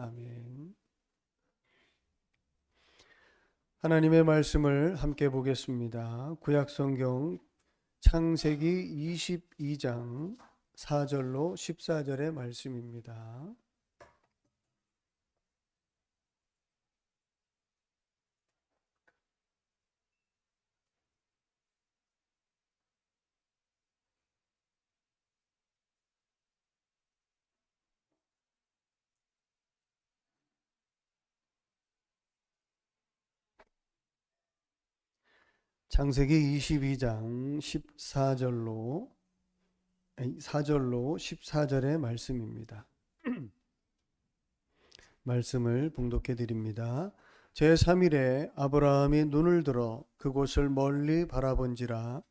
아멘. 하나님의 말씀을 함께 보겠습니다. 구약성경 창세기 22장 4절로 14절의 말씀입니다. 창세기 22장 4절로 14절의 말씀입니다. 말씀을 봉독해 드립니다. 제3일에 아브라함이 눈을 들어 그곳을 멀리 바라본지라.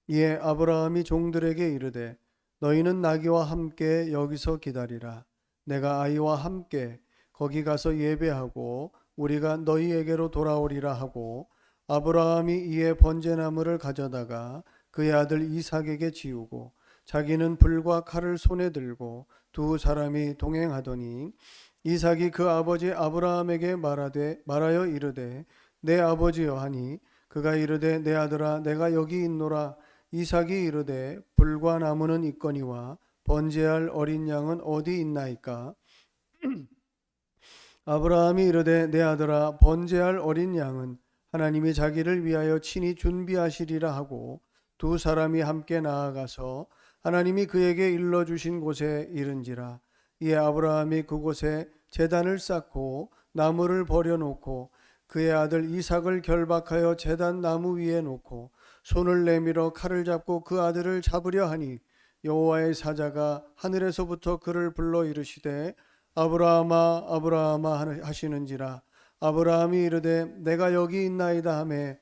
이에 아브라함이 종들에게 이르되 너희는 나귀와 함께 여기서 기다리라. 내가 아이와 함께 거기 가서 예배하고 우리가 너희에게로 돌아오리라 하고, 아브라함이 이에 번제나무를 가져다가 그의 아들 이삭에게 지우고 자기는 불과 칼을 손에 들고 두 사람이 동행하더니, 이삭이 그 아버지 아브라함에게 말하여 이르되 내 아버지여 하니, 그가 이르되 내 아들아 내가 여기 있노라. 이삭이 이르되 불과 나무는 있거니와 번제할 어린 양은 어디 있나이까? 아브라함이 이르되 내 아들아 번제할 어린 양은 하나님이 자기를 위하여 친히 준비하시리라 하고, 두 사람이 함께 나아가서 하나님이 그에게 일러주신 곳에 이른지라. 이에 아브라함이 그곳에 제단을 쌓고 나무를 버려놓고 그의 아들 이삭을 결박하여 제단 나무 위에 놓고 손을 내밀어 칼을 잡고 그 아들을 잡으려 하니, 여호와의 사자가 하늘에서부터 그를 불러 이르시되 아브라함아 아브라함아 하시는지라. 아브라함이 이르되 내가 여기 있나이다 하매,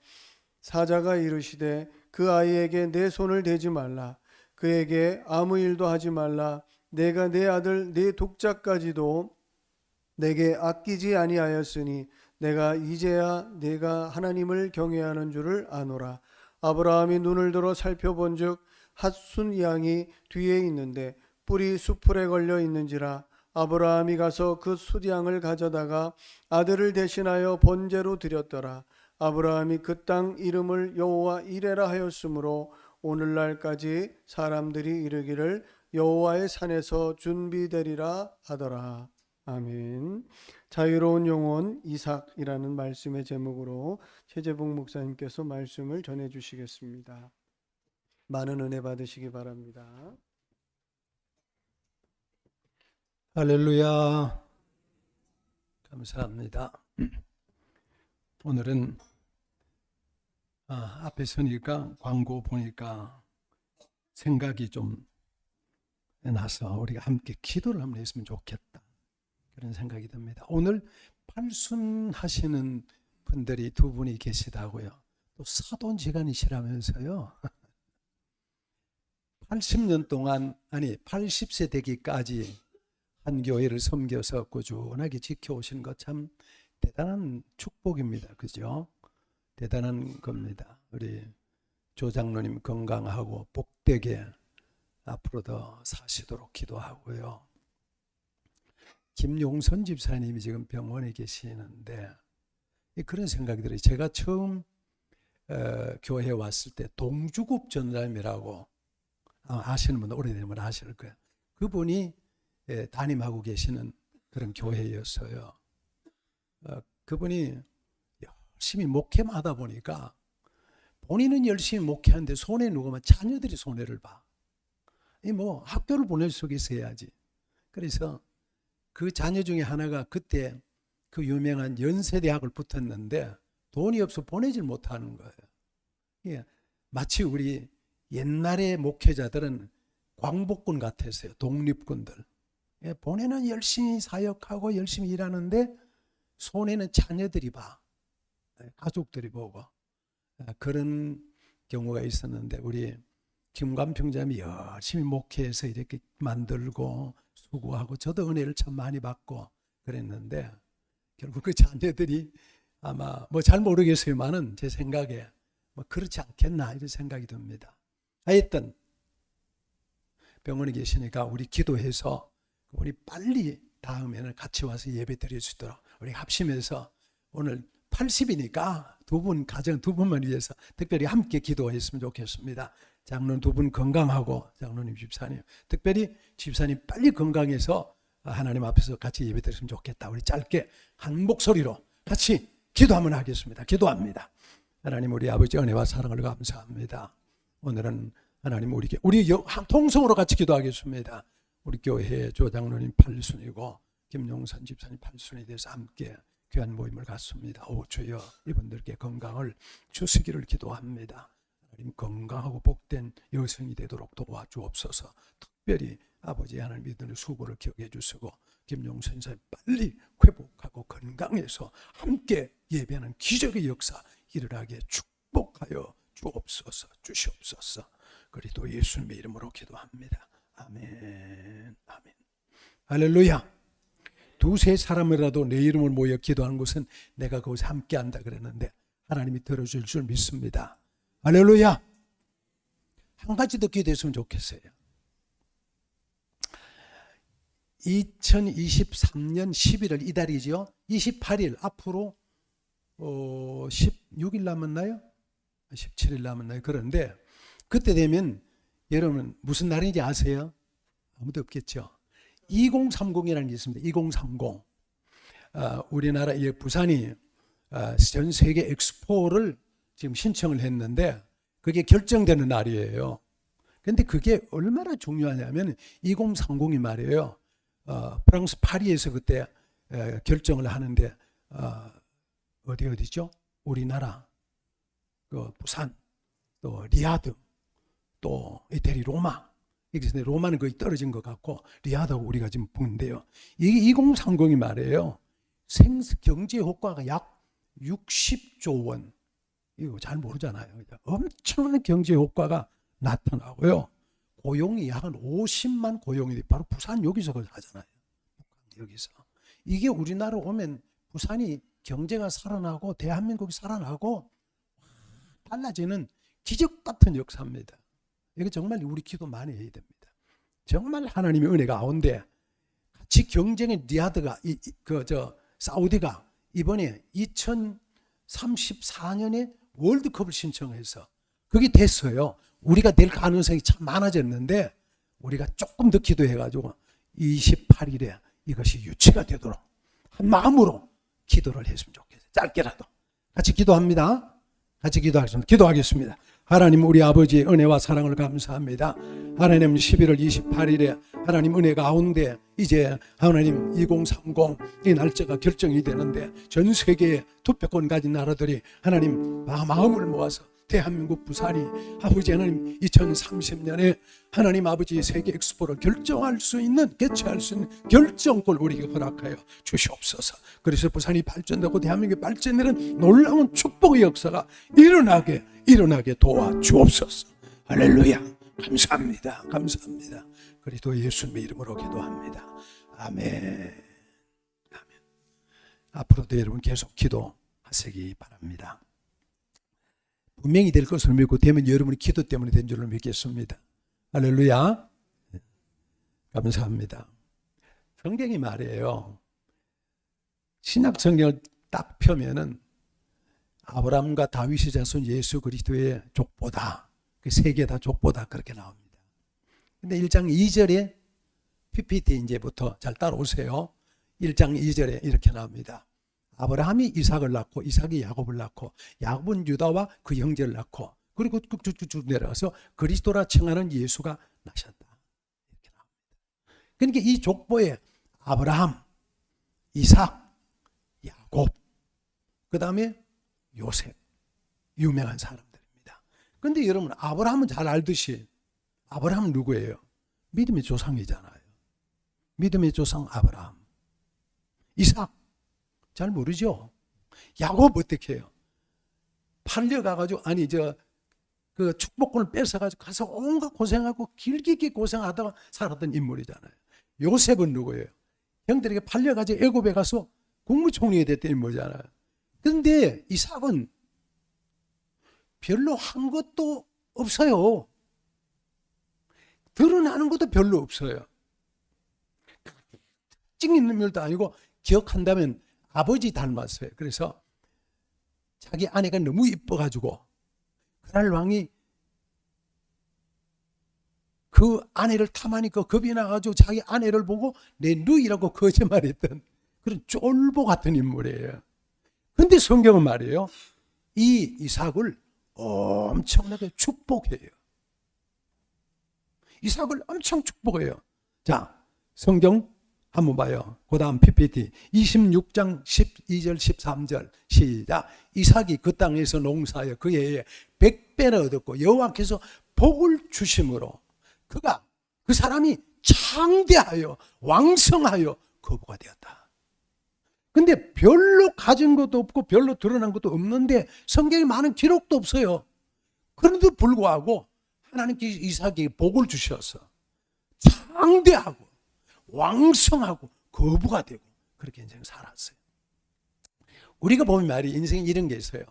사자가 이르시되 그 아이에게 내 손을 대지 말라. 그에게 아무 일도 하지 말라. 내가 내 아들 내 독자까지도 내게 아끼지 아니하였으니 내가 이제야 내가 하나님을 경외하는 줄을 아노라. 아브라함이 눈을 들어 살펴본즉 핫순 양이 뒤에 있는데 뿔이 수풀에 걸려 있는지라. 아브라함이 가서 그 숫양을 가져다가 아들을 대신하여 번제로 드렸더라. 아브라함이 그 땅 이름을 여호와 이레라 하였으므로 오늘날까지 사람들이 이르기를 여호와의 산에서 준비되리라 하더라. 아멘. 자유로운 영혼 이삭이라는 말씀의 제목으로 최재봉 목사님께서 말씀을 전해 주시겠습니다. 많은 은혜 받으시기 바랍니다. 할렐루야. 감사합니다. 오늘은 앞에 서니까 광고 보니까 생각이 좀 나서 우리가 함께 기도를 한번 했으면 좋겠다, 그런 생각이 듭니다. 오늘 팔순하시는 분들이 두 분이 계시다고요. 또 사돈지간이시라면서요. 80년 동안, 아니 80세 되기까지 한 교회를 섬겨서 꾸준하게 지켜오신 것 참 대단한 축복입니다. 그죠? 대단한 겁니다. 우리 조 장로님 건강하고 복되게 앞으로 더 사시도록 기도하고요. 김용선 집사님이 지금 병원에 계시는데 그런 생각이 들어요. 제가 처음 교회에 왔을 때 동주국 전사님이라고 아시는 분들 오래되면 아실 거예요. 그분이 담임하고 계시는 그런 교회였어요. 그분이 열심히 목회만 하다 보니까 본인은 열심히 목회하는데 손해 누구면 자녀들이 손해를 봐. 학교를 보낼 속에 있어야지. 그래서 그 자녀 중에 하나가 그때 그 유명한 연세대학을 붙었는데 돈이 없어 보내질 못하는 거예요. 마치 우리 옛날의 목회자들은 광복군 같았어요. 독립군들. 본인은 열심히 사역하고 열심히 일하는데 손해는 자녀들이 봐. 가족들이 보고. 그런 경우가 있었는데 우리 김관평장님이 열심히 목회해서 이렇게 만들고 수고하고 저도 은혜를 참 많이 받고 그랬는데 결국 그 자녀들이 아마 잘 모르겠어요만은 제 생각에 그렇지 않겠나 이런 생각이 듭니다. 하여튼 병원에 계시니까 우리 기도해서 우리 빨리 다음에는 같이 와서 예배 드릴 수 있도록 우리 합심해서 오늘 80이니까 두 분 가정 두 분만 위해서 특별히 함께 기도했으면 좋겠습니다. 장로님 두 분 건강하고 장로님 집사님 특별히 집사님 빨리 건강해서 하나님 앞에서 같이 예배 드렸으면 좋겠다. 우리 짧게 한 목소리로 같이 기도 한번 하겠습니다. 기도합니다. 하나님 우리 아버지 은혜와 사랑을 감사합니다. 오늘은 하나님 우리 통성으로 같이 기도하겠습니다. 우리 교회 조장로님 8순이고 김용선 집사님 8순에 대해서 함께 귀한 모임을 갖습니다. 오 주여 이분들께 건강을 주시기를 기도합니다. 하나님 건강하고 복된 여성이 되도록 도와주옵소서. 특별히 아버지 하나님 이들의 수고를 기억해 주시고 김용선 선생 빨리 회복하고 건강해서 함께 예배하는 기적의 역사 일어나게 축복하여 주시옵소서. 그리스도 예수님의 이름으로 기도합니다. 아멘. 아멘. 할렐루야. 두세 사람이라도 내 이름을 모여 기도하는 곳은 내가 그곳에 함께 한다 그랬는데 하나님이 들어줄 줄 믿습니다. 할렐루야. 한 가지 더 기도했으면 좋겠어요. 2023년 11월 이달이죠. 28일 앞으로 16일 남았나요? 17일 남았나요? 그런데 그때 되면 여러분 무슨 날인지 아세요? 아무도 없겠죠. 2030이라는 게 있습니다. 2030. 우리나라 부산이 전 세계 엑스포를 지금 신청을 했는데 그게 결정되는 날이에요. 그런데 그게 얼마나 중요하냐면 2030이 말이에요. 프랑스 파리에서 그때 결정을 하는데 어디죠? 우리나라 그 부산 또 리야드 또 이태리 로마 여기서 로마는 거의 떨어진 것 같고 리야드하고 우리가 지금 붙는데요. 이게 2030이 말이에요. 경제 효과가 약 60조 원. 이거 잘 모르잖아요. 엄청난 경제 효과가 나타나고요. 고용이 약 한 50만 고용이 바로 부산 여기서 하잖아요. 여기서. 이게 우리나라 오면 부산이 경제가 살아나고 대한민국이 살아나고 달라지는 기적 같은 역사입니다. 이게 정말 우리 기도 많이 해야 됩니다. 정말 하나님의 은혜 가운데 같이 경쟁의 리야드가 사우디가 이번에 2034년에 월드컵을 신청해서 그게 됐어요. 우리가 될 가능성이 참 많아졌는데 우리가 조금 더 기도해가지고 28일에 이것이 유치가 되도록 한 마음으로 기도를 했으면 좋겠어요. 짧게라도 같이 기도합니다. 같이 기도하겠습니다. 하나님 우리 아버지의 은혜와 사랑을 감사합니다. 하나님 11월 28일에 하나님 은혜 가운데 이제 하나님 2030 이 날짜가 결정이 되는데 전 세계의 투표권 가진 나라들이 하나님 마음을 모아서 대한민국 부산이 아버지 하나님 2030년에 하나님 아버지 세계 엑스포를 개최할 수 있는 결정권을 우리에게 허락하여 주시옵소서. 그래서 부산이 발전되고 대한민국이 발전되는 놀라운 축복의 역사가 일어나게 도와주옵소서. 할렐루야. 감사합니다. 그리스도 예수님의 이름으로 기도합니다. 아멘. 앞으로도 여러분 계속 기도하시기 바랍니다. 분명히 될 것을 믿고 되면 여러분의 기도 때문에 된 줄로 믿겠습니다. 할렐루야. 감사합니다. 성경이 말이에요. 신약 성경을 딱 펴면은 아브라함과 다윗의 자손 예수 그리스도의 족보다 그 세 개 다 족보다 그렇게 나옵니다. 근데 1장 2절에 PPT 이제부터 잘 따라오세요. 1장 2절에 이렇게 나옵니다. 아브라함이 이삭을 낳고 이삭이 야곱을 낳고 야곱은 유다와 그 형제를 낳고 그리고 쭉쭉쭉 내려가서 그리스도라稱하는 예수가 나셨다. 이렇게 나옵니다. 그러니까 이 족보에 아브라함, 이삭, 야곱, 그 다음에 요셉 유명한 사람들입니다. 그런데 여러분 아브라함은 잘 알듯이 아브라함은 누구예요? 믿음의 조상이잖아요. 믿음의 조상 아브라함. 이삭 잘 모르죠. 야곱 어떻게 해요? 팔려가가지고 그 축복권을 뺏어가지고 가서 온갖 고생하고 길게 고생하다가 살았던 인물이잖아요. 요셉은 누구예요? 형들에게 팔려가지고 애굽에 가서 국무총리가 됐던 인물이잖아요. 그런데 이삭은 별로 한 것도 없어요. 드러나는 것도 별로 없어요. 있는 말도 아니고 기억한다면 아버지 닮았어요. 그래서 자기 아내가 너무 이뻐가지고 그날 왕이 그 아내를 탐하니까 겁이 나가지고 자기 아내를 보고 내 누이라고 거짓말했던 그런 쫄보 같은 인물이에요. 근데 성경은 말이에요. 이 이삭을 엄청나게 축복해요. 이삭을 엄청 축복해요. 자, 성경 한번 봐요. 그 다음 PPT 26장 12절 13절 시작. 이삭이 그 땅에서 농사하여 그 해에 100배를 얻었고 여호와께서 복을 주심으로 그가 그 사람이 창대하여 왕성하여 거부가 되었다. 근데 별로 가진 것도 없고 별로 드러난 것도 없는데 성경에 많은 기록도 없어요. 그런데도 불구하고 하나님께서 이삭에게 복을 주셔서 창대하고 왕성하고 거부가 되고 그렇게 인생 살았어요. 우리가 보면 말이 인생에 이런 게 있어요.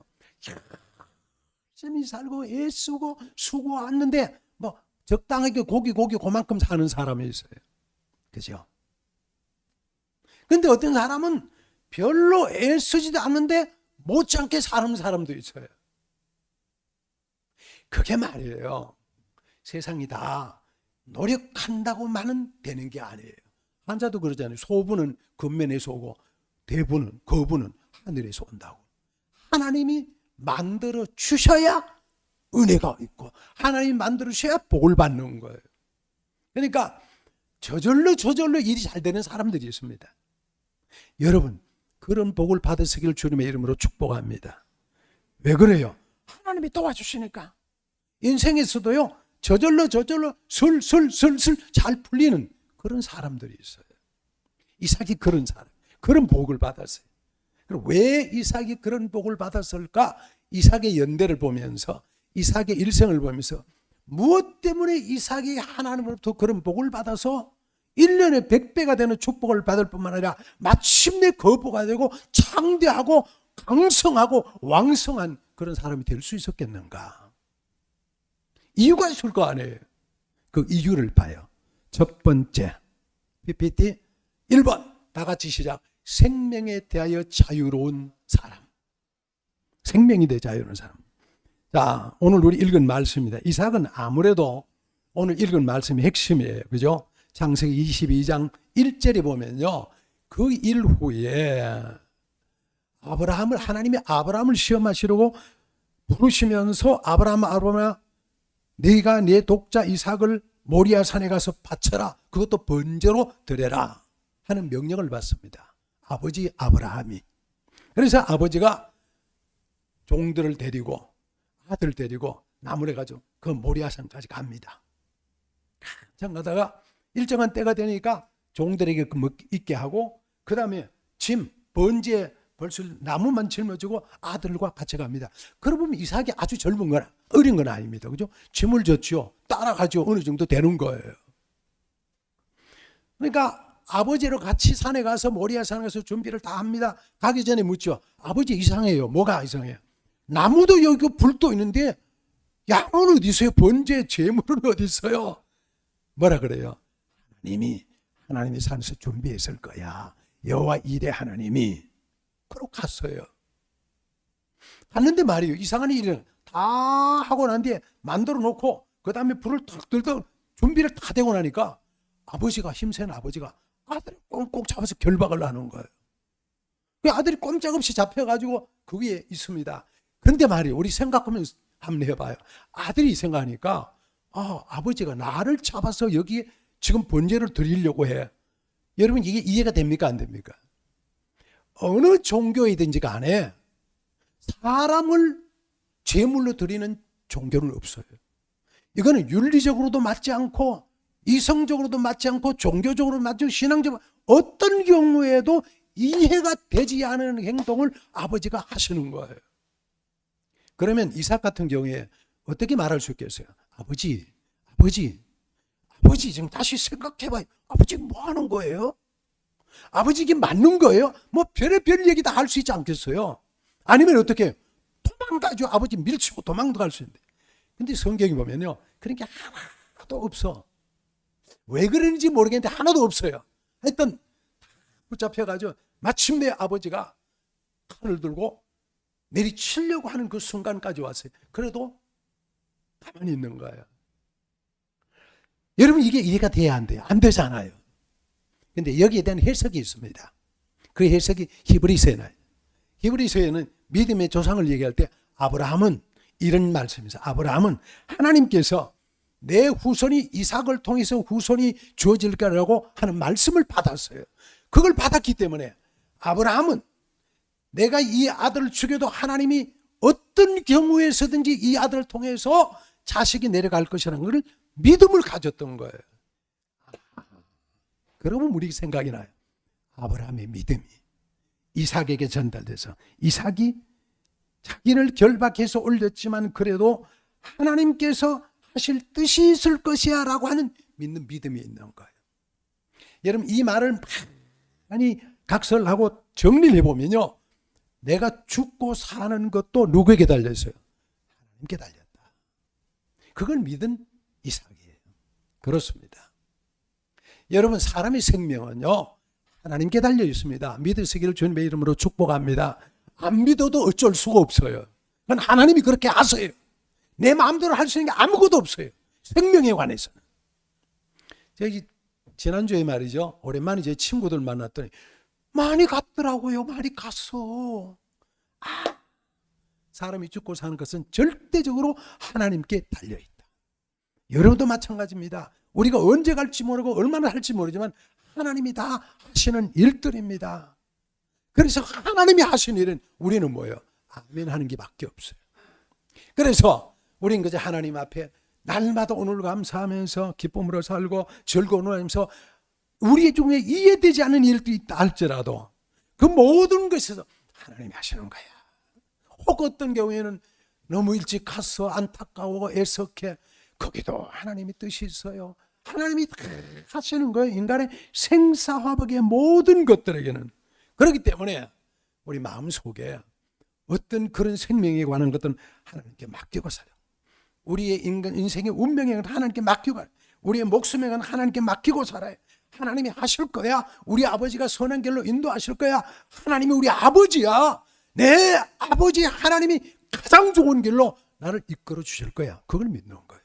열심히 살고 애쓰고 수고하는데 뭐 적당하게 고기 그만큼 사는 사람이 있어요. 그죠? 근데 어떤 사람은 별로 애쓰지도 않는데 못지않게 사는 사람도 있어요. 그게 말이에요. 세상이 다 노력한다고만은 되는 게 아니에요. 한자도 그러잖아요. 소부는 근면에서 오고 거부는 하늘에서 온다고. 하나님이 만들어 주셔야 은혜가 있고 하나님이 만들어 주셔야 복을 받는 거예요. 그러니까 저절로 일이 잘 되는 사람들이 있습니다. 여러분 그런 복을 받으시길 주님의 이름으로 축복합니다. 왜 그래요? 하나님이 도와주시니까. 인생에서도요 저절로 슬슬 잘 풀리는 그런 사람들이 있어요. 이삭이 그런 사람, 그런 복을 받았어요. 그럼 왜 이삭이 그런 복을 받았을까? 이삭의 연대를 보면서 이삭의 일생을 보면서 무엇 때문에 이삭이 하나님으로부터 그런 복을 받아서 1년에 100배가 되는 축복을 받을 뿐만 아니라 마침내 거부가 되고 창대하고 강성하고 왕성한 그런 사람이 될 수 있었겠는가? 이유가 있을 거 아니에요. 그 이유를 봐요. 첫 번째 PPT 1번 다 같이 시작. 생명에 대하여 자유로운 사람. 생명에 대해 자유로운 사람. 자, 오늘 우리 읽은 말씀입니다. 이삭은 아무래도 오늘 읽은 말씀이 핵심이에요. 그죠? 창세기 22장 1절에 보면요. 그 일 후에 하나님이 아브라함을 시험하시려고 부르시면서 아브라함아 네가 네 독자 이삭을 모리아 산에 가서 바쳐라. 그것도 번제로 드려라 하는 명령을 받습니다. 아버지 아브라함이. 그래서 아버지가 종들을 데리고 아들 데리고 나무를 가지고 그 모리아 산까지 갑니다. 참 가다가 일정한 때가 되니까 종들에게 있게 하고 그 다음에 번제 벌써 나무만 짊어지고 아들과 같이 갑니다. 그러고 보면 이삭이 아주 젊은 건 어린 건 아닙니다. 그죠? 짐을 졌죠. 따라가죠. 어느 정도 되는 거예요. 그러니까 아버지로 같이 산에 가서 모리아 산에 가서 준비를 다 합니다. 가기 전에 묻죠. 아버지 이상해요. 뭐가 이상해요? 나무도 여기 불도 있는데 양은 어디 있어요? 번제 제물은 어디 있어요? 뭐라 그래요? 하나님이 산에서 준비했을 거야. 여호와 이레 하나님이. 그러고 갔어요. 갔는데 말이에요. 이상한 일을 다 하고 난 뒤에 만들어 놓고 그 다음에 불을 탁 들던 준비를 다 되고 나니까 아버지가 힘센 아버지가 아들을 꽁꽁 잡아서 결박을 하는 거예요. 그 아들이 꼼짝없이 잡혀가지고 그 위에 있습니다. 그런데 말이에요. 우리 생각하면 한번 해봐요. 아들이 생각하니까 아버지가 나를 잡아서 여기 지금 번제를 드리려고 해. 여러분 이게 이해가 됩니까? 안 됩니까? 어느 종교이든지 간에 사람을 제물로 드리는 종교는 없어요. 이거는 윤리적으로도 맞지 않고 이성적으로도 맞지 않고 종교적으로도 맞지 않고 신앙적으로 어떤 경우에도 이해가 되지 않은 행동을 아버지가 하시는 거예요. 그러면 이삭 같은 경우에 어떻게 말할 수 있겠어요? 아버지 지금 다시 생각해봐요. 아버지 뭐 하는 거예요? 아버지 이게 맞는 거예요? 뭐 별의별 얘기 다 할 수 있지 않겠어요? 아니면 어떻게 도망가죠. 아버지 밀치고 도망갈 수 있는데. 근데 성경이 보면요. 그런 게 하나도 없어. 왜 그러는지 모르겠는데 하나도 없어요. 하여튼 붙잡혀가지고 마침내 아버지가 칼을 들고 내리치려고 하는 그 순간까지 왔어요. 그래도 가만히 있는 거예요. 여러분, 이게 이해가 돼야 안 돼요? 안 되잖아요. 근데 여기에 대한 해석이 있습니다. 그 해석이 히브리서에 나와요. 히브리서에는 믿음의 조상을 얘기할 때 아브라함은 이런 말씀이죠. 아브라함은 하나님께서 내 후손이 이삭을 통해서 후손이 주어질 거라고 하는 말씀을 받았어요. 그걸 받았기 때문에 아브라함은 내가 이 아들을 죽여도 하나님이 어떤 경우에서든지 이 아들을 통해서 자식이 내려갈 것이라는 것을 믿음을 가졌던 거예요. 그러면 우리 생각이 나요. 아브라함의 믿음이 이삭에게 전달돼서 이삭이 자기를 결박해서 올렸지만 그래도 하나님께서 하실 뜻이 있을 것이야 라고 하는 믿는 믿음이 있는 거예요. 여러분, 이 말을 많이 각설하고 정리를 해보면요, 내가 죽고 사는 것도 누구에게 달렸어요? 하나님께 달렸다. 그걸 믿은 이삭이에요. 그렇습니다. 여러분, 사람의 생명은요 하나님께 달려 있습니다. 믿으시기를 주님의 이름으로 축복합니다. 안 믿어도 어쩔 수가 없어요. 그건 하나님이 그렇게 하세요. 내 마음대로 할 수 있는 게 아무것도 없어요. 생명에 관해서는. 저기 지난주에 말이죠, 오랜만에 제 친구들 만났더니 많이 갔더라고요. 많이 갔어. 사람이 죽고 사는 것은 절대적으로 하나님께 달려있다. 여러분도 마찬가지입니다. 우리가 언제 갈지 모르고 얼마나 할지 모르지만 하나님이 다 하시는 일들입니다. 그래서 하나님이 하신 일은 우리는 뭐예요? 아멘 하는 게 밖에 없어요. 그래서 우리는 그저 하나님 앞에 날마다 오늘 감사하면서 기쁨으로 살고 즐거워하면서 우리 중에 이해되지 않는 일도 있다 할지라도 그 모든 것에서 하나님이 하시는 거야. 혹 어떤 경우에는 너무 일찍 가서 안타까워 애석해. 거기도 하나님의 뜻이 있어요. 하나님이 다 하시는 거예요. 인간의 생사화복의 모든 것들에게는. 그렇기 때문에 우리 마음속에 어떤 그런 생명에 관한 것들은 하나님께 맡기고 살아요. 우리의 인생의 운명에 하나님께 맡기고, 우리의 목숨에 하나님께 맡기고 살아요. 하나님이 하실 거야. 우리 아버지가 선한 길로 인도하실 거야. 하나님이 우리 아버지야. 내 아버지 하나님이 가장 좋은 길로 나를 이끌어 주실 거야. 그걸 믿는 거예요.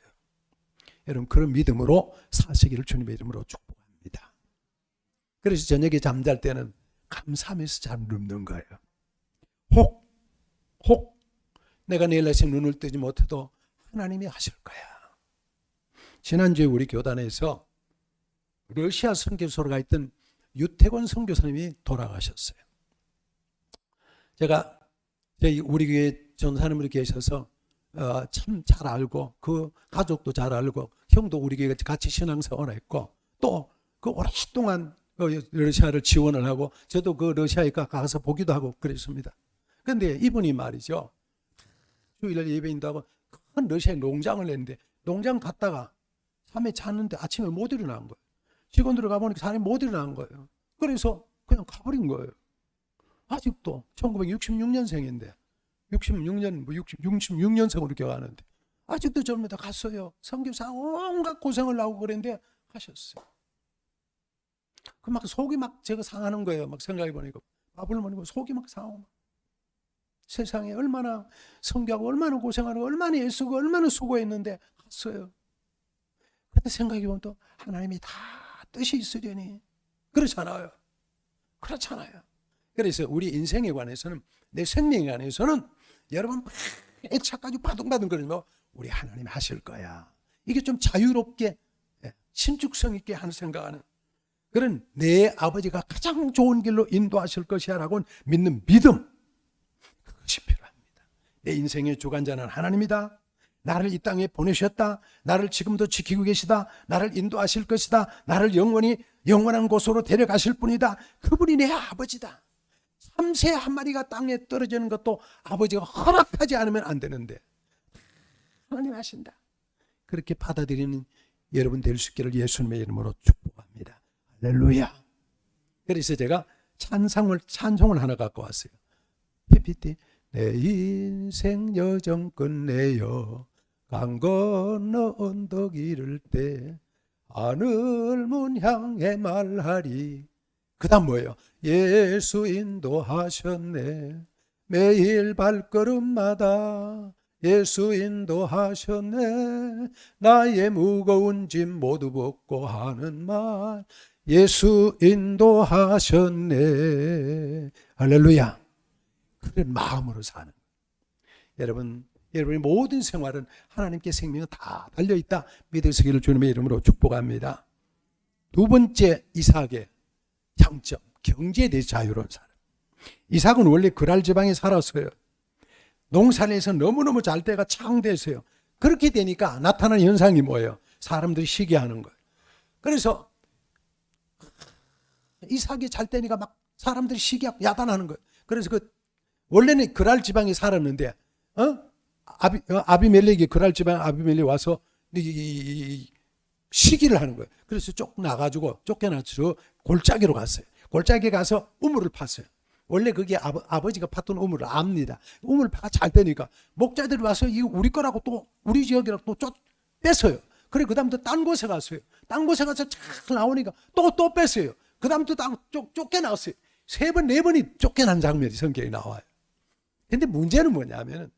여러분, 그런 믿음으로 사시기를 주님의 이름으로 축복합니다. 그래서 저녁에 잠잘 때는 감사하면서 잠드는 거예요. 혹 내가 내일 아침 눈을 뜨지 못해도 하나님이 하실 거야. 지난주에 우리 교단에서 러시아 선교소로가 있던 유태권 선교사님이 돌아가셨어요. 제가 우리 교회 전사님으로 계셔서 참 잘 알고, 그 가족도 잘 알고, 형도 우리 교회 같이 신앙생활을 했고, 또 그 오랫동안 러시아를 지원을 하고, 저도 그 러시아에 가서 보기도 하고 그랬습니다. 그런데 이분이 말이죠, 주일날 예배인도 하고 큰 러시아에 농장을 냈는데, 농장 갔다가 밤에 잤는데 아침에 못 일어난 거예요. 직원들 가보니까 사람이 못 일어난 거예요. 그래서 그냥 가버린 거예요. 아직도 1966년생인데 66년생으로 기억하는데 아직도 젊은이다 갔어요. 선교사 온갖 고생을 하고 그랬는데 가셨어요. 그 막 속이 막 제가 상하는 거예요. 막 생각해 보니까 밥을 먹고 속이 막 상하고, 세상에 얼마나 선교하고 얼마나 고생하고 얼마나 애쓰고 얼마나 수고했는데 갔어요. 그때 생각해 보면 또 하나님이 다 뜻이 있으려니 그렇잖아요. 그렇잖아요. 그래서 우리 인생에 관해서는, 내 생명에 관해서는 여러분 애착까지 바둥바둥 거리면 우리 하나님 하실 거야. 이게 좀 자유롭게 신축성 있게 하는 생각하는 그런 내 아버지가 가장 좋은 길로 인도하실 것이야 라고 믿는 믿음, 그것이 필요합니다. 내 인생의 주관자는 하나님이다. 나를 이 땅에 보내셨다. 나를 지금도 지키고 계시다. 나를 인도하실 것이다. 나를 영원한 곳으로 데려가실 분이다. 그분이 내 아버지다. 참새 한 마리가 땅에 떨어지는 것도 아버지가 허락하지 않으면 안 되는데 하나님 하신다. 그렇게 받아들이는 여러분 될 수 있기를 예수님의 이름으로 축복합니다. 할렐루야. 그래서 제가 찬송을 하나 갖고 왔어요. PPT. 내 인생 여정 끝내요 강 건너 언덕 이를 때 하늘문 향해 말하리 그 다음 뭐예요? 예수 인도하셨네. 매일 발걸음마다 예수 인도하셨네. 나의 무거운 짐 모두 벗고 하는 말. 예수 인도하셨네. 할렐루야. 그런 마음으로 사는 거예요. 여러분의 모든 생활은 하나님께 생명은 다 달려있다 믿으시기를 주님의 이름으로 축복합니다. 두 번째 이삭의 장점, 경제에 대해서 자유로운 사람. 이삭은 원래 그랄 지방에 살았어요. 농사에서 너무너무 잘 때가 창대했어요. 그렇게 되니까 나타나는 현상이 뭐예요? 사람들이 시기하는 거예요. 그래서 이삭이 잘 때니까 막 사람들이 시기하고 야단하는 거예요. 그래서 원래는 그랄 지방에 살았는데 아비멜렉이 그랄 지방 아비멜렉이 와서 시기를 하는 거예요. 그래서 쫓겨나가지고 골짜기로 갔어요. 골짜기에 가서 우물을 팠어요. 원래 그게 아버지가 팠던 우물을 압니다. 우물을 파가 잘 되니까 목자들이 와서 이거 우리 거라고 또 우리 지역이라고 또 뺐어요. 그래 그다음부터 딴 곳에 갔어요. 딴 곳에 가서 잘 나오니까 또 뺐어요. 그다음부터 쫓겨나왔어요. 3번 4번이 쫓겨난 장면이 성경에 나와요. 근데 문제는 뭐냐면은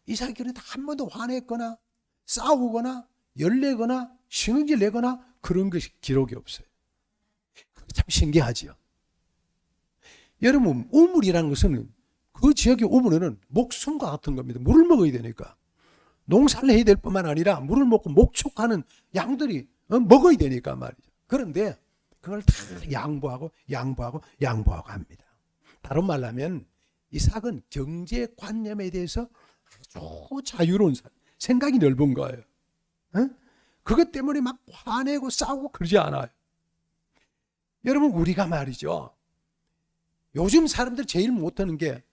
이삭이 한 번도 화냈거나 싸우거나 열내거나 신음질 내거나 그런 것이 기록이 없어요. 참 신기하지요. 여러분 우물이라는 것은 그 지역의 우물은 목숨과 같은 겁니다. 물을 먹어야 되니까. 농사를 해야 될 뿐만 아니라 물을 먹고 목축하는 양들이 먹어야 되니까 말이죠. 그런데 그걸 다 양보하고 합니다. 다른 말로 하면 이삭은 경제관념에 대해서 아주 자유로운 사람, 생각이 넓은 거예요. 그것 때문에 막 화내고 싸우고 그러지 않아요. 여러분 우리가 말이죠. 요즘 사람들 제일 못하는 게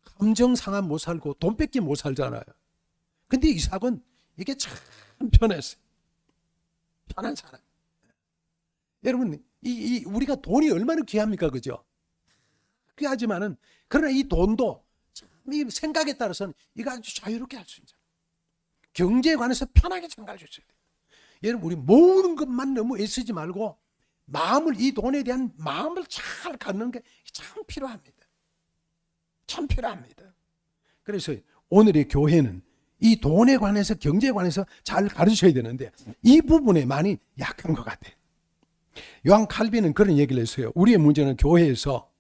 감정 상하 못 살고 돈 뺏기 못 살잖아요. 근데 이삭은 이게 참 편했어요. 편한 사람. 여러분 우리가 돈이 얼마나 귀합니까, 그죠? 귀하지만은 그러나 이 돈도 참 이 생각에 따라서는 이거 아주 자유롭게 할 수 있는 사람. 경제에 관해서 편하게 생각할 수 있어야 돼요. 여러분 우리 모으는 것만 너무 애쓰지 말고 이 돈에 대한 마음을 잘 갖는 게 참 필요합니다. 참 필요합니다. 그래서 오늘의 교회는 이 돈에 관해서 경제에 관해서 잘 가르쳐야 되는데 이 부분에 많이 약한 것 같아요. 요한 칼빈은 그런 얘기를 했어요. 우리의 문제는 교회에서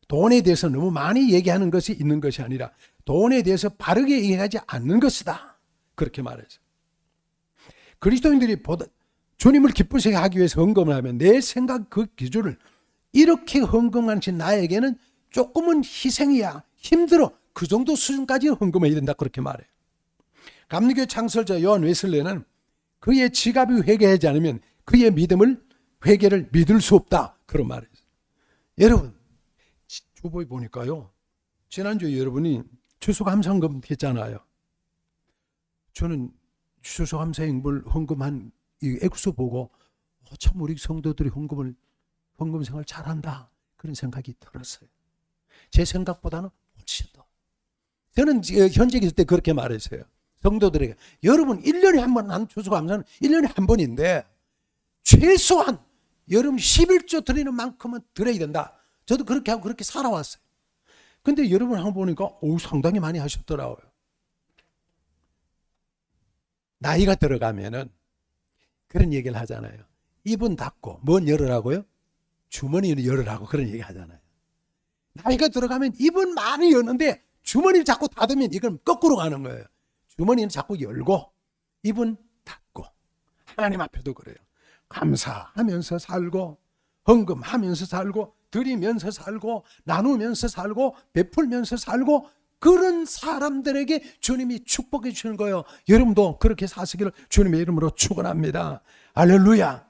돈에 대해서 너무 많이 얘기하는 것이 있는 것이 아니라 돈에 대해서 바르게 얘기하지 않는 것이다. 그렇게 말했어요. 그리스도인들이 주님을 기쁘시게 하기 위해서 헌금을 하면 내 생각 그 기준을 이렇게 헌금하는 나에게는 조금은 희생이야. 힘들어. 그 정도 수준까지 헌금해야 된다. 그렇게 말해요. 감리교 창설자 요한 웨슬레는 그의 지갑이 회개하지 않으면 그의 회개를 믿을 수 없다. 그런 말을 했어요. 여러분 주보에 보니까요. 지난주에 여러분이 추수감사헌금 했잖아요. 저는 추수감사행불 헌금한 이 액수 보고 참 우리 성도들이 헌금 생활 잘한다. 그런 생각이 들었어요. 제 생각보다는 훨씬 더. 저는 현직에 있을 때 그렇게 말했어요. 성도들에게 여러분 1년에 한 번 한 추수감사는 1년에 한 번인데 최소한 여러분 11조 드리는 만큼은 드려야 된다. 저도 그렇게 하고 그렇게 살아왔어요. 근데 여러분 한번 보니까 상당히 많이 하셨더라고요. 나이가 들어가면은 그런 얘기를 하잖아요. 입은 닫고 뭔 열으라고요? 주머니는 열으라고 그런 얘기 하잖아요. 나이가 들어가면 입은 많이 여는데 주머니를 자꾸 닫으면 이건 거꾸로 가는 거예요. 주머니는 자꾸 열고 입은 닫고. 하나님 앞에도 그래요. 감사하면서 살고 헌금하면서 살고 드리면서 살고 나누면서 살고 베풀면서 살고 그런 사람들에게 주님이 축복해 주시는 거예요. 여러분도 그렇게 사시기를 주님의 이름으로 축원합니다. 할렐루야.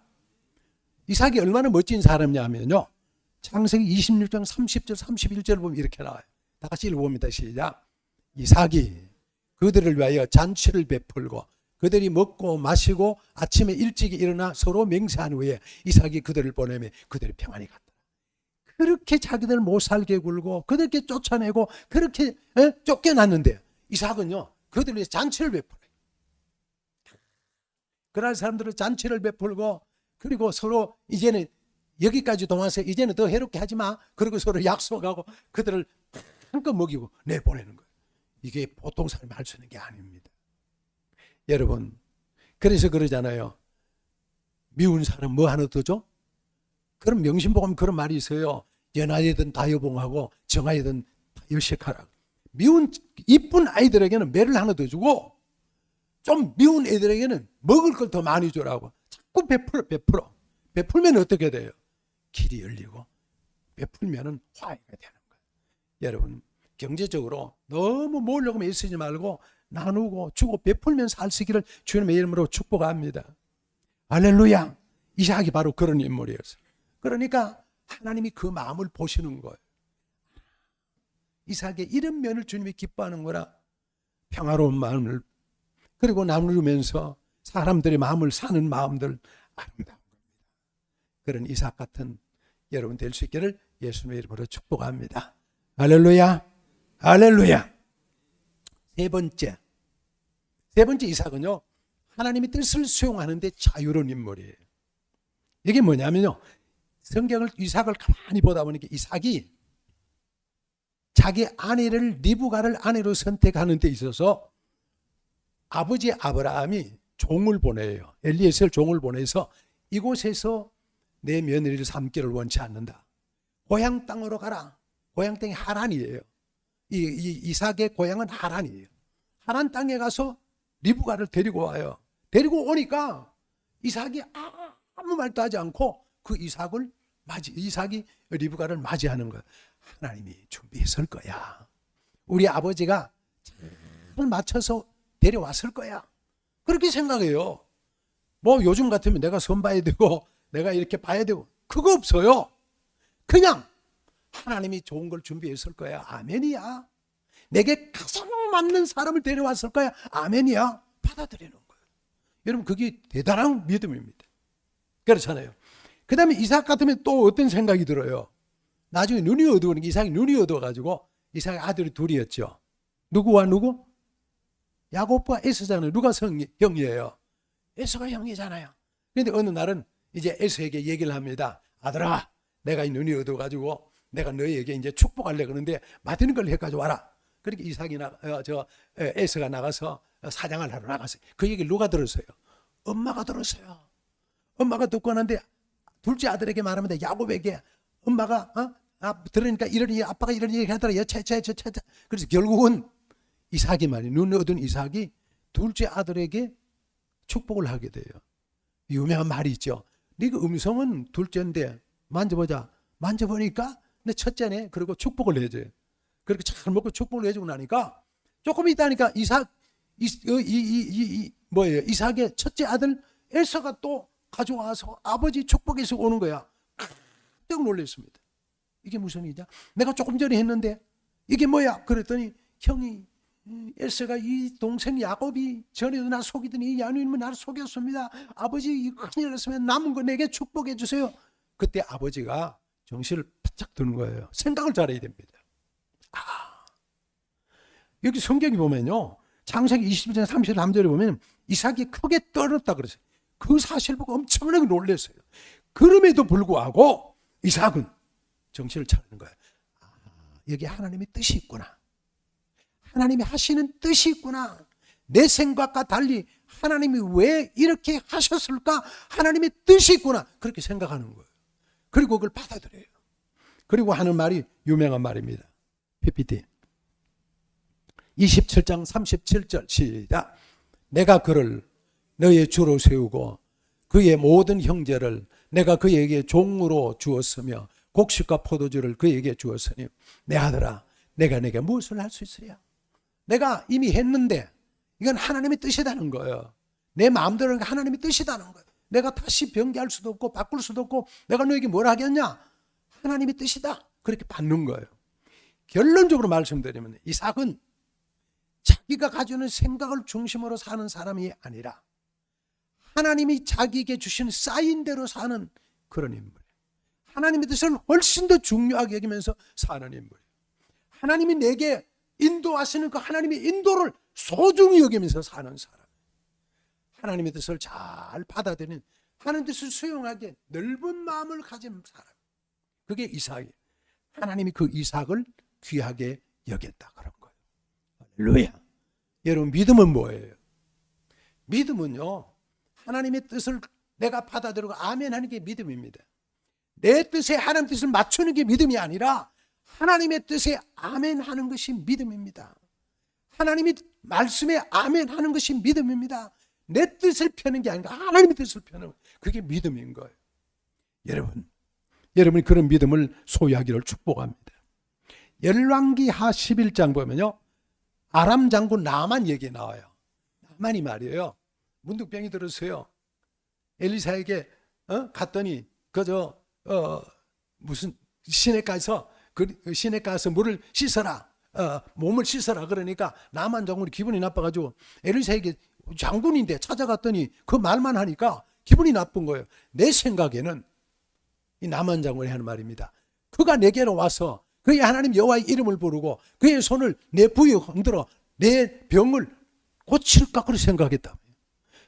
이삭이 얼마나 멋진 사람이냐면요. 창세기 26장 30절 31절 보면 이렇게 나와요. 다 같이 읽어봅니다. 시작. 이삭이 그들을 위하여 잔치를 베풀고 그들이 먹고 마시고 아침에 일찍 일어나 서로 맹세한 후에 이삭이 그들을 보내며 그들이 평안히 갔다. 그렇게 자기들 못 살게 굴고 그렇게 쫓아내고 그렇게 쫓겨났는데 이삭은요 그들을 위해서 잔치를 베풀어요. 그날 사람들은 잔치를 베풀고 그리고 서로 이제는 여기까지 동화서 이제는 더 해롭게 하지 마. 그러고 서로 약속하고 그들을 한껏 먹이고 내보내는 거예요. 이게 보통 사람이 할 수 있는 게 아닙니다. 여러분, 그래서 그러잖아요. 미운 사람 뭐 하나 더죠? 그럼 명심보감 그런 말이 있어요. 연하여든 다여봉하고 정하여든 다여식하라. 미운 이쁜 아이들에게는 매를 하나 더 주고 좀 미운 애들에게는 먹을 걸 더 많이 주라고. 자꾸 베풀어. 베풀면 어떻게 돼요? 길이 열리고 베풀면은 화해가 되는 거예요. 여러분, 경제적으로 너무 모으려고 애쓰지 말고 나누고 주고 베풀면서 살 수 있기를 주님의 이름으로 축복합니다. 할렐루야. 이삭이 바로 그런 인물이었어요. 그러니까 하나님이 그 마음을 보시는 거예요. 이삭의 이런 면을 주님이 기뻐하는 거라. 평화로운 마음을 그리고 나누면서 사람들의 마음을 사는 마음들 아름다운 겁니다. 그런 이삭 같은 여러분 될 수 있기를 예수님의 이름으로 축복합니다. 할렐루야. 할렐루야. 세 번째 이삭은요, 하나님의 뜻을 수용하는 데 자유로운 인물이에요. 이게 뭐냐면요, 성경을 이삭을 가만히 보다 보니까 이삭이 자기 아내를 리브가를 아내로 선택하는 데 있어서 아버지 아브라함이 종을 보내요. 엘리에셀 종을 보내서 이곳에서 내 며느리를 삼기를 원치 않는다. 고향 땅으로 가라. 고향 땅이 하란이에요. 이삭의 고향은 하란이에요. 하란 땅에 가서 리브가를 데리고 와요. 데리고 오니까 이삭이 아무 말도 하지 않고 그 이삭이 리브가를 맞이하는 거예요. 하나님이 준비했을 거야. 우리 아버지가 잘 맞춰서 데려왔을 거야. 그렇게 생각해요. 뭐 요즘 같으면 내가 손 봐야 되고 내가 이렇게 봐야 되고 그거 없어요. 그냥 하나님이 좋은 걸 준비했을 거야. 아멘이야. 내게 가장 맞는 사람을 데려왔을 거야. 아멘이야. 받아들이는 거예요. 여러분, 그게 대단한 믿음입니다. 그렇잖아요. 그 다음에 이삭 같으면 또 어떤 생각이 들어요? 나중에 눈이 어두우니까 이삭이 눈이 어두워가지고 이삭의 아들이 둘이었죠. 누구와 누구? 야곱과 에서잖아요. 누가 형이에요? 에서가 형이잖아요. 그런데 어느 날은 이제 에서에게 얘기를 합니다. 아들아, 내가 이 눈이 어두워가지고 내가 너희에게 이제 축복하려고 그러는데 맛있는 걸 해가지고 와라. 그러니까 에서가 나가서 사냥을 하러 나갔어요. 그 얘기를 누가 들었어요? 엄마가 들었어요. 엄마가 듣고 하는데 둘째 아들에게 말합니다. 야곱에게 엄마가 들으니까 이러니 아빠가 이런 얘기 하더라. 여차여차. 그래서 결국은 이삭이 말이에요. 눈 어두운 이삭이 둘째 아들에게 축복을 하게 돼요. 유명한 말이 있죠. 네가 음성은 둘째인데 만져보자. 만져보니까 내 첫째네. 그리고 축복을 해줘요. 그렇게 잘 먹고 축복을 해주고 나니까 조금 있다니까 이삭의 첫째 아들 에서가 또 가져와서 아버지 축복해서 오는 거야. 깜짝 놀랐습니다. 이게 무슨 일이냐? 내가 조금 전에 했는데 이게 뭐야? 그랬더니 형이 에서가 이 동생 야곱이 전에도 나 속이더니 야누님은 나를 속였습니다. 아버지 큰일 났으면 남은 거 내게 축복해 주세요. 그때 아버지가 정신을 바짝 드는 거예요. 생각을 잘해야 됩니다. 여기 성경이 보면요, 창세기 20장 33절에 보면 이삭이 크게 떨었다 그랬어요. 그 사실 보고 엄청나게 놀랐어요. 그럼에도 불구하고 이삭은 정신을 차리는 거예요. 여기 하나님의 뜻이 있구나. 하나님이 하시는 뜻이 있구나. 내 생각과 달리 하나님이 왜 이렇게 하셨을까? 하나님의 뜻이 있구나. 그렇게 생각하는 거예요. 그리고 그걸 받아들여요. 그리고 하는 말이 유명한 말입니다. PPT 27장 37절 시작. 내가 그를 너의 주로 세우고 그의 모든 형제를 내가 그에게 종으로 주었으며 곡식과 포도주를 그에게 주었으니 내 아들아, 내가 내게 무엇을 할 수 있으랴? 내가 이미 했는데 이건 하나님의 뜻이라는 거예요. 내 마음대로 하나님의 뜻이라는 거예요. 내가 다시 변개할 수도 없고 바꿀 수도 없고 내가 너에게 뭘 하겠냐? 하나님의 뜻이다. 그렇게 받는 거예요. 결론적으로 말씀드리면 이삭은 자기가 가지는 생각을 중심으로 사는 사람이 아니라 하나님이 자기에게 주신 사인대로 사는 그런 인물이에요. 하나님의 뜻을 훨씬 더 중요하게 여기면서 사는 인물이에요. 하나님이 내게 인도하시는 그 하나님의 인도를 소중히 여기면서 사는 사람. 하나님의 뜻을 잘 받아들이는 하나님 뜻을 수용하게 넓은 마음을 가진 사람, 그게 이삭이에요. 하나님이 그 이삭을 귀하게 여겼다 그런 거예요. 할렐루야. 여러분, 믿음은 뭐예요? 믿음은요, 하나님의 뜻을 내가 받아들이고 아멘하는 게 믿음입니다. 내 뜻에 하나님 뜻을 맞추는 게 믿음이 아니라 하나님의 뜻에 아멘하는 것이 믿음입니다. 하나님이 말씀에 아멘하는 것이 믿음입니다. 내 뜻을 펴는 게 아니라 하나님의 뜻을 펴는, 그게 믿음인 거예요. 여러분이 그런 믿음을 소유하기를 축복합니다. 열왕기하 11장 보면요, 아람 장군 나만 얘기 나와요. 나만이 말이에요, 문득병이 들었어요. 엘리사에게 갔더니 그저 무슨 시내가에서 시내가에서 물을 씻어라, 몸을 씻어라 그러니까 나만 장군이 기분이 나빠가지고 엘리사에게, 장군인데 찾아갔더니 그 말만 하니까 기분이 나쁜 거예요. 내 생각에는 이 나만 장군이 하는 말입니다. 그가 내게로 와서 그의 하나님 여호와의 이름을 부르고 그의 손을 내 부위에 흔들어 내 병을 고칠까 그렇게 생각했다.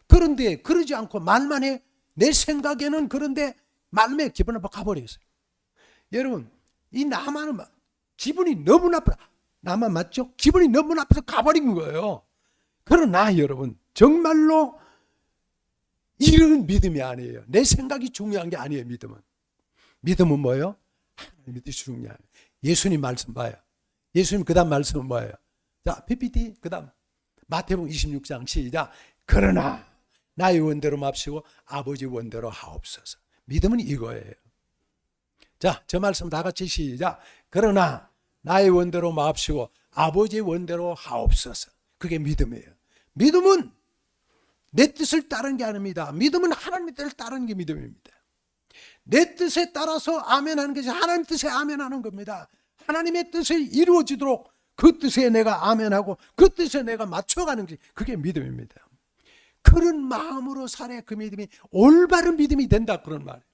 그런데 그러지 않고 말만 해. 내 생각에는 그런데 말에 기분 나빠 가버렸어요. 여러분, 이 나만은 기분이 너무 나빠. 나만 맞죠? 기분이 너무 나빠서 가버린 거예요. 그러나 여러분, 정말로 이런 믿음이 아니에요. 내 생각이 중요한 게 아니에요. 믿음은 뭐예요? 하나님의 뜻이 중요해요. 예수님 말씀 봐요. 예수님 그 다음 말씀은 뭐예요? 자, PPT 그 다음 마태복음 26장 시작. 그러나 나의 원대로 맙시고 아버지 원대로 하옵소서. 믿음은 이거예요. 자, 저 말씀 다 같이 시작. 그러나 나의 원대로 맙시고 아버지 원대로 하옵소서. 그게 믿음이에요. 믿음은 내 뜻을 따르는 게 아닙니다. 믿음은 하나님의 뜻을 따르는 게 믿음입니다. 내 뜻에 따라서 아멘하는 것이 하나님 뜻에 아멘하는 겁니다. 하나님의 뜻이 이루어지도록 그 뜻에 내가 아멘하고 그 뜻에 내가 맞춰가는 것이, 그게 믿음입니다. 그런 마음으로 살아야 그 믿음이 올바른 믿음이 된다, 그런 말이에요.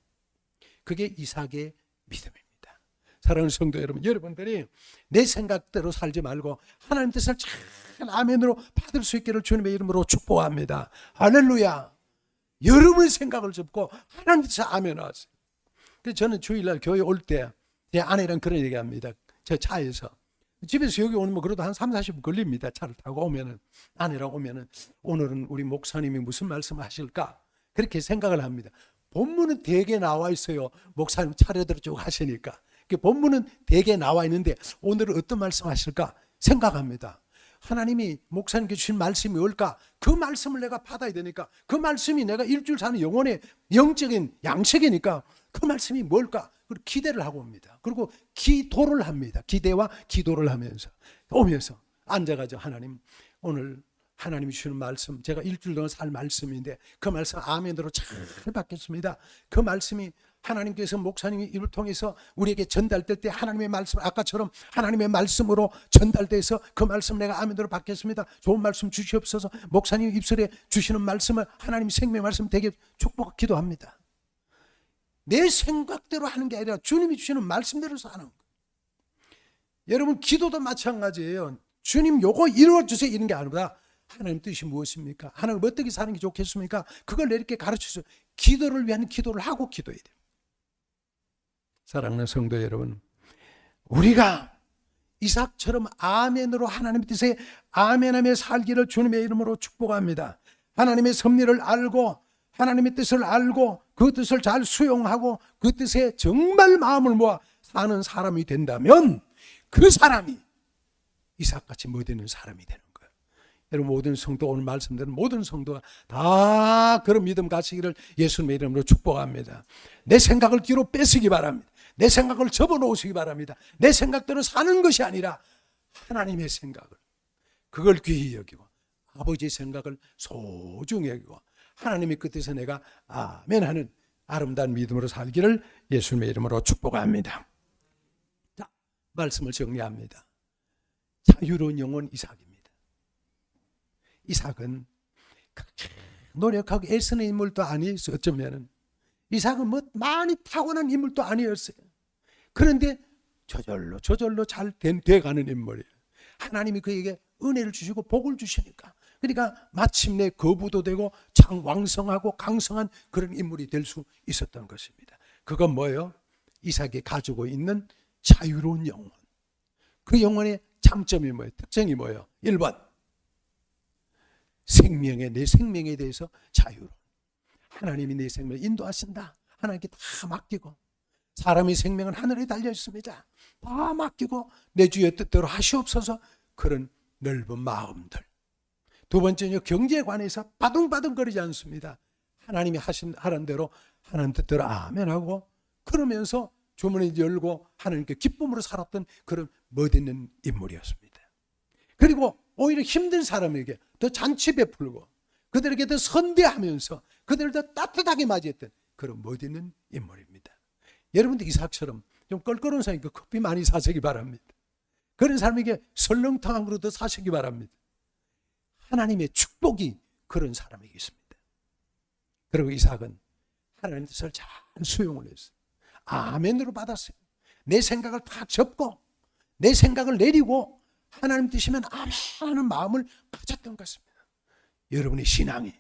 그게 이삭의 믿음입니다. 사랑하는 성도 여러분, 여러분들이 내 생각대로 살지 말고 하나님 뜻을 잘 아멘으로 받을 수 있기를 주님의 이름으로 축복합니다. 할렐루야. 여러분의 생각을 접고 하나님 뜻을 아멘하세요. 그래서 저는 주일날 교회 올 때 제 아내랑 그런 얘기합니다. 저 차에서 집에서 여기 오면 그래도 한 30-40분 걸립니다. 차를 타고 오면은, 아내랑 오면은 오늘은 우리 목사님이 무슨 말씀을 하실까 그렇게 생각을 합니다. 본문은 대개 나와 있어요. 목사님 차례대로 쭉 하시니까 본문은 대개 나와 있는데 오늘은 어떤 말씀 하실까 생각합니다. 하나님이 목사님께 주신 말씀이 뭘까? 그 말씀을 내가 받아야 되니까, 그 말씀이 내가 일주일 사는 영혼의 영적인 양식이니까 그 말씀이 뭘까? 그리고 기대를 하고 옵니다. 그리고 기도를 합니다. 기대와 기도를 하면서 오면서 앉아가지고, 하나님, 오늘 하나님이 주시는 말씀, 제가 일주일 동안 살 말씀인데 그 말씀 아멘으로 잘 받겠습니다. 그 말씀이 하나님께서 목사님이 입을 통해서 우리에게 전달될 때 하나님의 말씀, 아까처럼 하나님의 말씀으로 전달돼서 그 말씀 내가 아멘으로 받겠습니다. 좋은 말씀 주시옵소서. 목사님 입술에 주시는 말씀을 하나님 생명의 말씀 되게 축복 기도합니다. 내 생각대로 하는 게 아니라 주님이 주시는 말씀대로 사는 거예요. 여러분, 기도도 마찬가지예요. 주님 요거 이루어주세요 이런 게 아니라 하나님 뜻이 무엇입니까? 하나님 어떻게 사는 게 좋겠습니까? 그걸 이렇게 가르쳐서 기도를 위한 기도를 하고 기도해야 돼요. 사랑하는 성도 여러분, 우리가 이삭처럼 아멘으로 하나님의 뜻에 아멘하며 살기를 주님의 이름으로 축복합니다. 하나님의 섭리를 알고 하나님의 뜻을 알고 그 뜻을 잘 수용하고 그 뜻에 정말 마음을 모아 사는 사람이 된다면 그 사람이 이삭같이 멋있는 사람이 되는 거예요. 여러분, 모든 성도, 오늘 말씀드린 모든 성도가 다 그런 믿음 가지기를 예수님의 이름으로 축복합니다. 내 생각을 뒤로 뺏으기 바랍니다. 내 생각을 접어놓으시기 바랍니다. 내 생각대로 사는 것이 아니라 하나님의 생각을, 그걸 귀히 여기고 아버지의 생각을 소중히 여기고 하나님의 끝에서 내가 아멘하는 아름다운 믿음으로 살기를 예수님의 이름으로 축복합니다. 자, 말씀을 정리합니다. 자유로운 영혼 이삭입니다. 이삭은 노력하고 애쓰는 인물도 아니었어요. 어쩌면은 이삭은 뭐 많이 타고난 인물도 아니었어요. 그런데 저절로 잘 돼가는 인물이에요. 하나님이 그에게 은혜를 주시고 복을 주시니까 그러니까 마침내 거부도 되고 왕성하고 강성한 그런 인물이 될 수 있었던 것입니다. 그건 뭐예요? 이삭이 가지고 있는 자유로운 영혼. 그 영혼의 장점이 뭐예요? 특징이 뭐예요? 1번, 내 생명에 대해서 자유로운. 하나님이 내 생명을 인도하신다. 하나님께 다 맡기고, 사람의 생명은 하늘에 달려 있습니다. 다 맡기고 내 주의 뜻대로 하시옵소서. 그런 넓은 마음들. 두 번째는요, 경제에 관해서 바둥바둥거리지 않습니다. 하나님이 하는 대로 하나님 뜻대로 아멘하고, 그러면서 주머니 열고 하나님께 기쁨으로 살았던 그런 멋있는 인물이었습니다. 그리고 오히려 힘든 사람에게 더 잔치 베풀고 그들에게 더 선대하면서 그들을 더 따뜻하게 맞이했던 그런 멋있는 인물입니다. 여러분도 이삭처럼 좀 껄끄러운 사람에게 커피 많이 사시기 바랍니다. 그런 사람에게 설렁탕 한 그릇 더 사시기 바랍니다. 하나님의 축복이 그런 사람에게 있습니다. 그리고 이삭은 하나님의 뜻을 잘 수용을 했어요. 아멘으로 받았어요. 내 생각을 다 접고 내 생각을 내리고 하나님 뜻이면 아멘하는 마음을 가졌던 것입니다. 여러분의 신앙이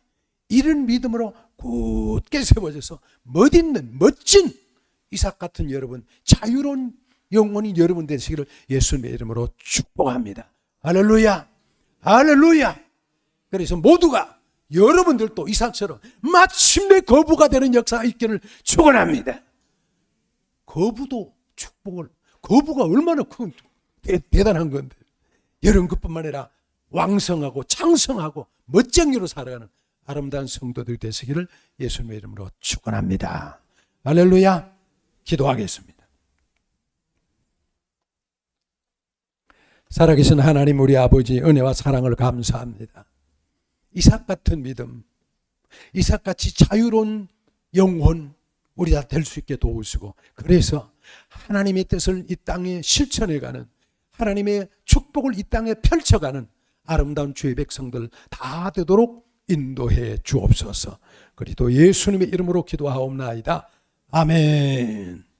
이런 믿음으로 굳게 세워져서 멋있는 멋진 이삭 같은 여러분, 자유로운 영혼이 여러분 되시기를 예수님의 이름으로 축복합니다. 할렐루야, 할렐루야. 그래서 모두가 여러분들도 이삭처럼 마침내 거부가 되는 역사가 있기를 축원합니다. 거부가 얼마나 큰 대단한 건데, 여러분 그뿐만 아니라 왕성하고 창성하고 멋쟁이로 살아가는 아름다운 성도들 되시기를 예수님의 이름으로 축원합니다. 할렐루야. 기도하겠습니다. 살아계신 하나님 우리 아버지, 은혜와 사랑을 감사합니다. 이삭 같은 믿음, 이삭같이 자유로운 영혼 우리 다 될 수 있게 도우시고, 그래서 하나님의 뜻을 이 땅에 실천해가는, 하나님의 축복을 이 땅에 펼쳐가는 아름다운 주의 백성들 다 되도록 인도해 주옵소서. 그리스도 예수님의 이름으로 기도하옵나이다. 아멘.